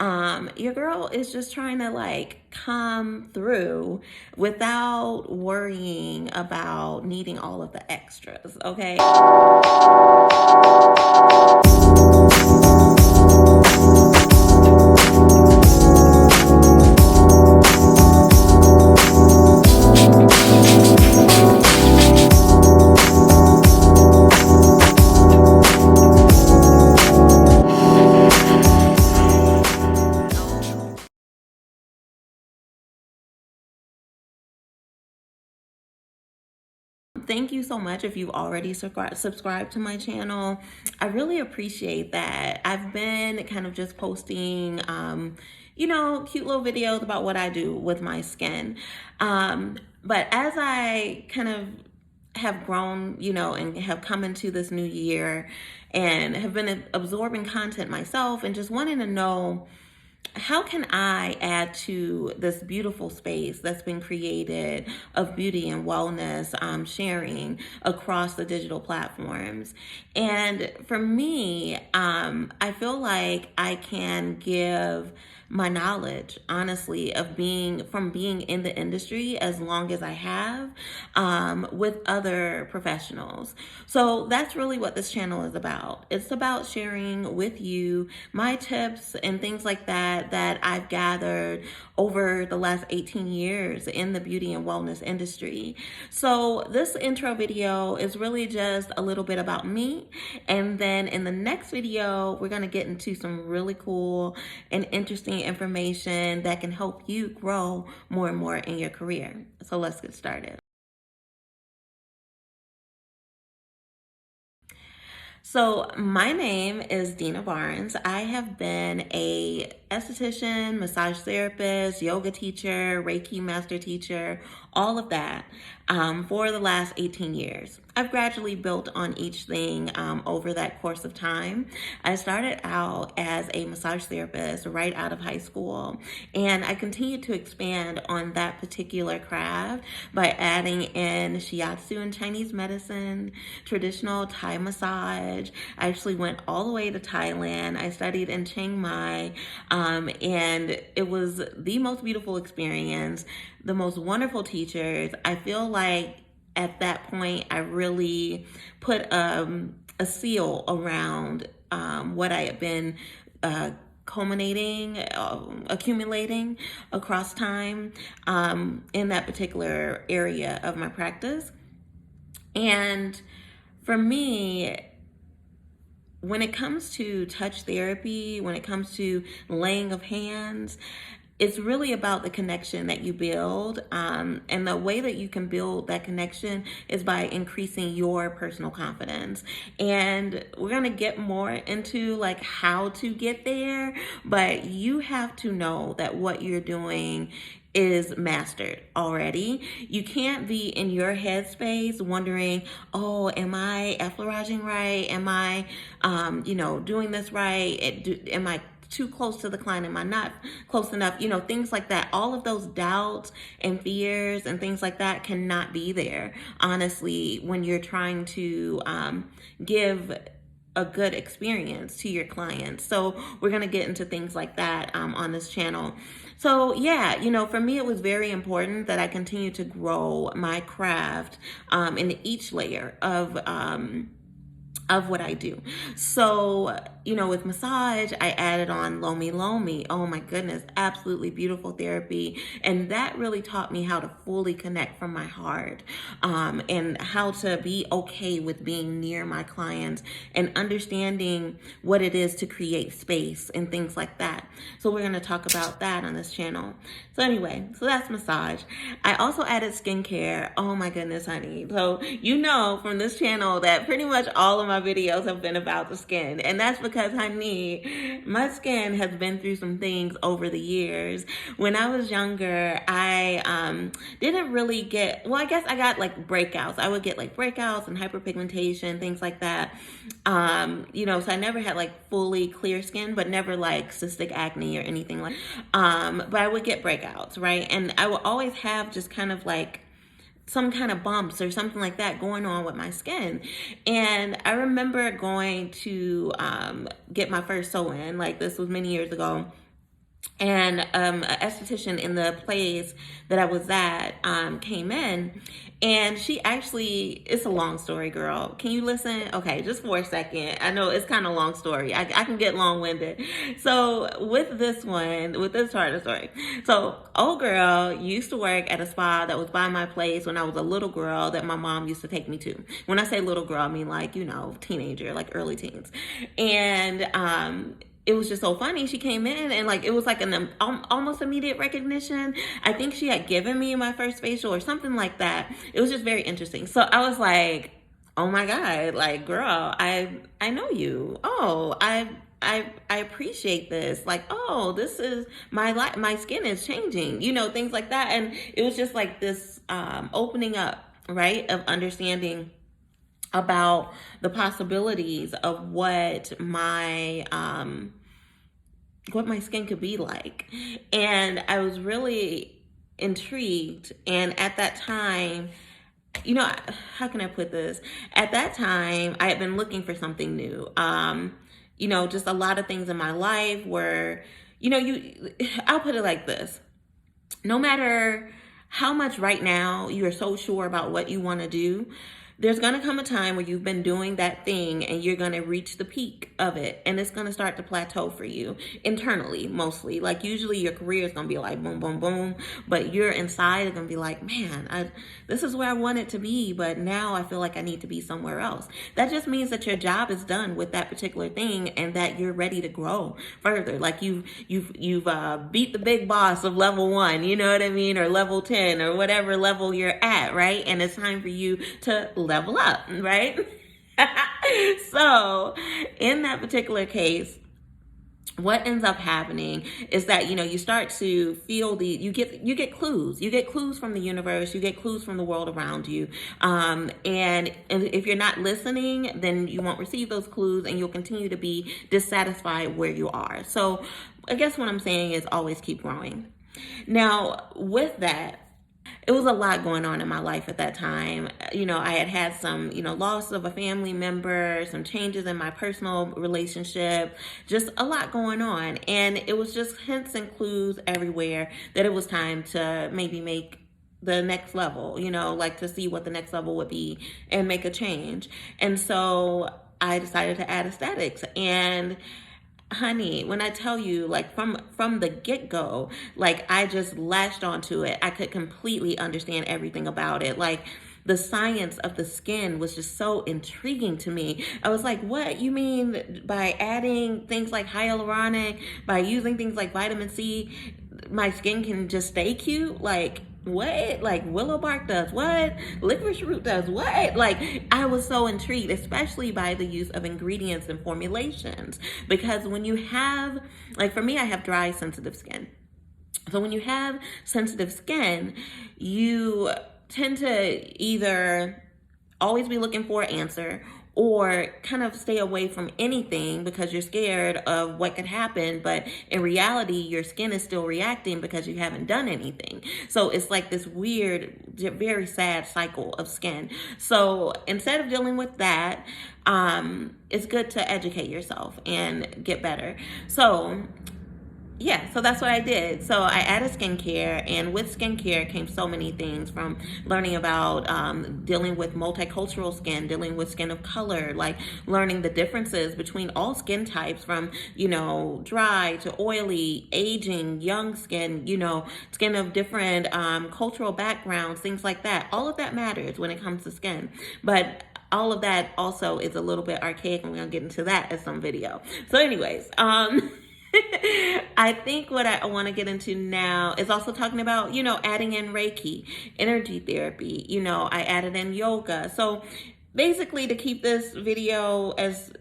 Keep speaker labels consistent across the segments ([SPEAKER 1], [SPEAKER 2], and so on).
[SPEAKER 1] Your girl is just trying to like come through without worrying about needing all of the extras, okay? Thank you so much if you've already subscribed to my channel. I really appreciate that. I've been kind of just posting, cute little videos about what I do with my skin. But as I kind of have grown, and have come into this new year and have been absorbing content myself and just wanting to know, how can I add to this beautiful space that's been created of beauty and wellness sharing across the digital platforms? And for me, I feel like I can give my knowledge, honestly, of being in the industry as long as I have, with other professionals. So that's really what this channel is about. It's about sharing with you my tips and things like that I've gathered over the last 18 years in the beauty and wellness industry. So this intro video is really just a little bit about me. And then in the next video, we're going to get into some really cool and interesting information that can help you grow more and more in your career. So let's get started. So my name is Dina Barnes. I have been a esthetician, massage therapist, yoga teacher, Reiki master teacher, all of that for the last 18 years. I've gradually built on each thing over that course of time. I started out as a massage therapist right out of high school, and I continued to expand on that particular craft by adding in shiatsu and Chinese medicine, traditional Thai massage. I actually went all the way to Thailand. I studied in Chiang Mai, and it was the most beautiful experience, the most wonderful teachers. I feel like at that point, I really put a seal around what I had been accumulating across time in that particular area of my practice. And for me, when it comes to touch therapy, when it comes to laying of hands, it's really about the connection that you build. And the way that you can build that connection is by increasing your personal confidence. And we're going to get more into like how to get there, but you have to know that what you're doing is mastered already. You can't be in your headspace wondering, oh, am I effleuraging right? Am I, doing this right? Am I too close to the client? Am I not close enough? Things like that. All of those doubts and fears and things like that cannot be there, honestly, when you're trying to give a good experience to your clients. So we're going to get into things like that on this channel. So yeah, for me, it was very important that I continue to grow my craft in each layer of what I do. So, with massage, I added on Lomi Lomi. Oh my goodness, absolutely beautiful therapy. And that really taught me how to fully connect from my heart, and how to be okay with being near my clients and understanding what it is to create space and things like that. So we're going to talk about that on this channel. So anyway, so that's massage. I also added skincare. Oh my goodness, honey. So from this channel that pretty much all of my videos have been about the skin. And that's because, honey, my skin has been through some things over the years. When I was younger, I didn't really get, I guess I got like breakouts. I would get like breakouts and hyperpigmentation, things like that. So I never had like fully clear skin, but never like cystic acne or anything like but I would get breakouts, right? And I would always have just kind of like some kind of bumps or something like that going on with my skin. And I remember going to get my first sew-in, like this was many years ago. And an esthetician in the place that I was at came in, and she actually, it's a long story, girl. Can you listen? Okay, just for a second. I know it's kind of a long story. I can get long-winded. So with this part of the story. So old girl used to work at a spa that was by my place when I was a little girl that my mom used to take me to. When I say little girl, I mean like, teenager, like early teens. And it was just so funny. She came in and like it was like an almost immediate recognition. I think she had given me my first facial or something like that. It was just very interesting. So I was like, oh my God, like, girl, I know you. Oh, I appreciate this. Like, oh, this is my life. My skin is changing, things like that. And it was just like this opening up, right, of understanding about the possibilities of what my skin could be like. And I was really intrigued. And at that time, how can I put this? At that time, I had been looking for something new. Just a lot of things in my life were, I'll put it like this. No matter how much right now you are so sure about what you want to do, there's going to come a time where you've been doing that thing and you're going to reach the peak of it, and it's going to start to plateau for you internally, mostly. Like usually your career is going to be like boom, boom, boom, but you're inside is going to be like, man, this is where I want it to be, but now I feel like I need to be somewhere else. That just means that your job is done with that particular thing and that you're ready to grow further. Like you've beat the big boss of level 1, you know what I mean, or level 10 or whatever level you're at, right? And it's time for you to level up, right? So in that particular case, what ends up happening is that, you start to feel you get clues from the universe, you get clues from the world around you. And if you're not listening, then you won't receive those clues and you'll continue to be dissatisfied where you are. So I guess what I'm saying is always keep growing. Now, with that, it was a lot going on in my life at that time. I had some, loss of a family member, some changes in my personal relationship, just a lot going on. And it was just hints and clues everywhere that it was time to maybe make the next level, like to see what the next level would be and make a change. And so I decided to add aesthetics. And honey, when I tell you, like from the get-go, like I just latched onto it. I could completely understand everything about it. Like the science of the skin was just so intriguing to me. I was like, what? You mean by adding things like hyaluronic, by using things like vitamin C, my skin can just stay cute? Like, what? Like willow bark does what? Licorice root does what? Like I was so intrigued, especially by the use of ingredients and formulations, because when you have, like for me, I have dry, sensitive skin. So when you have sensitive skin, you tend to either always be looking for an answer or kind of stay away from anything because you're scared of what could happen. But in reality, your skin is still reacting because you haven't done anything. So it's like this weird, very sad cycle of skin. So instead of dealing with that, it's good to educate yourself and get better. So yeah, so that's what I did. So I added skincare, and with skincare came so many things, from learning about dealing with multicultural skin, dealing with skin of color, like learning the differences between all skin types, from, dry to oily, aging, young skin, skin of different cultural backgrounds, things like that. All of that matters when it comes to skin. But all of that also is a little bit archaic, and we're going to get into that in some video. So anyways, I think what I want to get into now is also talking about, adding in Reiki, energy therapy. I added in yoga. So basically, to keep this video as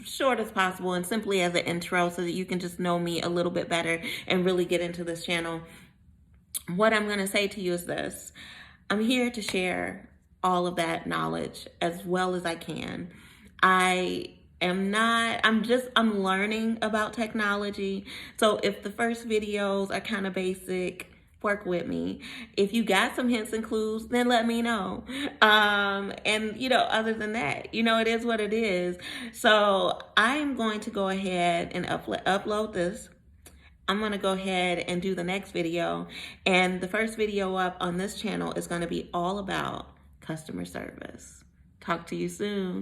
[SPEAKER 1] short as possible and simply as an intro so that you can just know me a little bit better and really get into this channel, what I'm going to say to you is this. I'm here to share all of that knowledge as well as I can. I'm learning about technology. So if the first videos are kind of basic, work with me. If you got some hints and clues, then let me know. And other than that, it is what it is. So I'm going to go ahead and upload this. I'm going to go ahead and do the next video. And the first video up on this channel is going to be all about customer service. Talk to you soon.